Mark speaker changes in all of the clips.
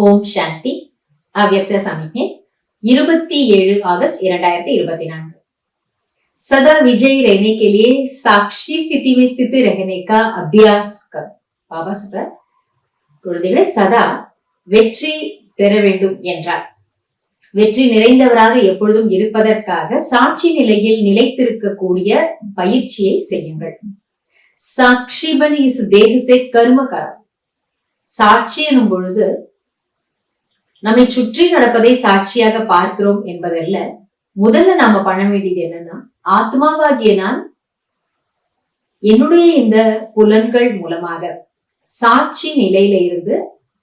Speaker 1: ஓம் சாந்தி. अव्यक्त समिज्ञை 27 अगस्त 2024। सदा विजयी रहने के लिए साक्षी स्थिति में स्थित रहने का अभ्यास कर। बाबा சொல்றார், குழந்தைகளே சதா வெற்றி பெற வேண்டும் என்றார். வெற்றி நிறைந்தவராக எப்பொழுதும் இருப்பதற்காக சாட்சி நிலையில் நிலைத்திருக்கக்கூடிய பயிற்சியை செய்யுங்கள். சாட்சி பன் இஸ் தேஹ சே கர்ம கர. சாட்சி எனும் பொழுது நம்மை சுற்றி நடப்பதை சாட்சியாக பார்க்கிறோம் என்பதல்ல. முதல்ல நாம பண்ண வேண்டியது என்னன்னா, ஆத்மாவாகிய நான் என்னுடைய இந்த புலன்கள் மூலமாக சாட்சி நிலையில இருந்து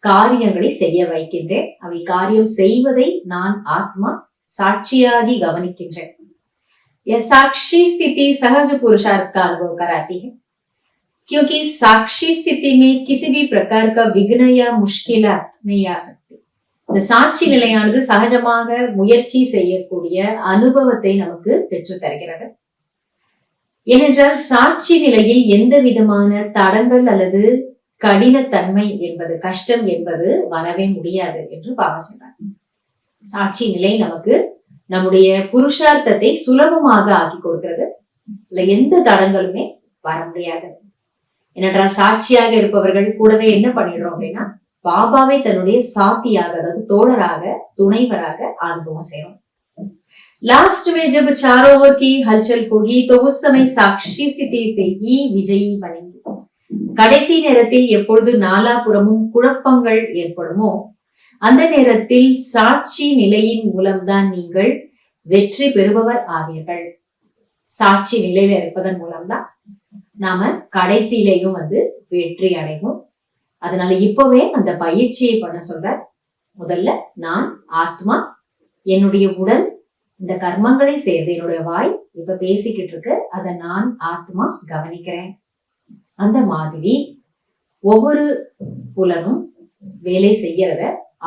Speaker 1: காரியங்களை செய்ய வைக்கின்றேன். அவை காரியம் செய்வதை நான் ஆத்மா சாட்சியாகி கவனிக்கின்றேன். साक्षी स्थिति सहज पुरुषार्थ का अनुभव कराती है, क्योंकि साक्षी स्थिति में किसी भी प्रकार का विघ्न या मुश्किलात नहीं आ सकती. இந்த சாட்சி நிலையானது சகஜமாக முயற்சி செய்யக்கூடிய அனுபவத்தை நமக்கு பெற்று தருகிறது. ஏனென்றால் சாட்சி நிலையில் எந்த விதமான தடங்கள் அல்லது கடினத்தன்மை என்பது, கஷ்டம் என்பது வரவே முடியாது என்று பாபா சொன்னார். சாட்சி நிலை நமக்கு நம்முடைய புருஷார்த்தத்தை சுலபமாக ஆக்கி கொடுக்கிறது. இல்ல எந்த தடங்களுமே வர முடியாது. ஏனென்றால் சாட்சியாக இருப்பவர்கள் கூடவே என்ன பண்ணிடுறோம் அப்படின்னா, பாபாவை தன்னுடைய சாத்தியாக, அதாவது தோழராக, துணைவராக அனுபவம் செய்யறோம். लास्ट में जब चारों ओर की हलचल होगी तो उस समय साक्षी स्थिति से ही विजयी बनेंगे. கடைசி நேரத்தில் எப்பொழுது நாலாபுறமும் குழப்பங்கள் ஏற்படுமோ அந்த நேரத்தில் சாட்சி நிலையின் மூலம்தான் நீங்கள் வெற்றி பெறுபவர் ஆவீர்கள். சாட்சி நிலையில இருப்பதன் மூலம்தான் நாம கடைசியிலையும் வெற்றி அடைவோம். அதனால இப்பவே அந்த பயிற்சியை பண்ண சொல்ற. முதல்ல நான் ஆத்மா, என்னுடைய உடல் இந்த கர்மங்களை செய்யறது, என்னுடைய வாய் இப்ப பேசிக்கிட்டு இருக்கு, அதை நான் ஆத்மா கவனிக்கிறேன். அந்த மாதிரி ஒவ்வொரு புலனும் வேலை செய்யறத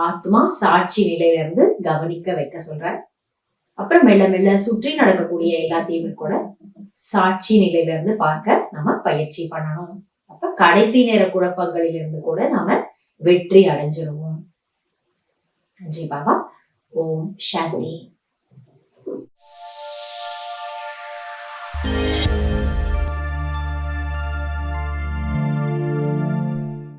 Speaker 1: ஆத்மா சாட்சி நிலையில இருந்து கவனிக்க வைக்க சொல்ற. அப்புறம் மெல்ல மெல்ல சுற்றி நடக்கக்கூடிய எல்லாத்தையுமே கூட சாட்சி நிலையில இருந்து பார்க்க நம்ம பயிற்சி பண்ணணும். அப்ப கடைசி நேர குழப்பங்களில் இருந்து கூட நாம வெற்றி அடைஞ்சிருவோம். நன்றி பாபா. ஓம் சாந்தி.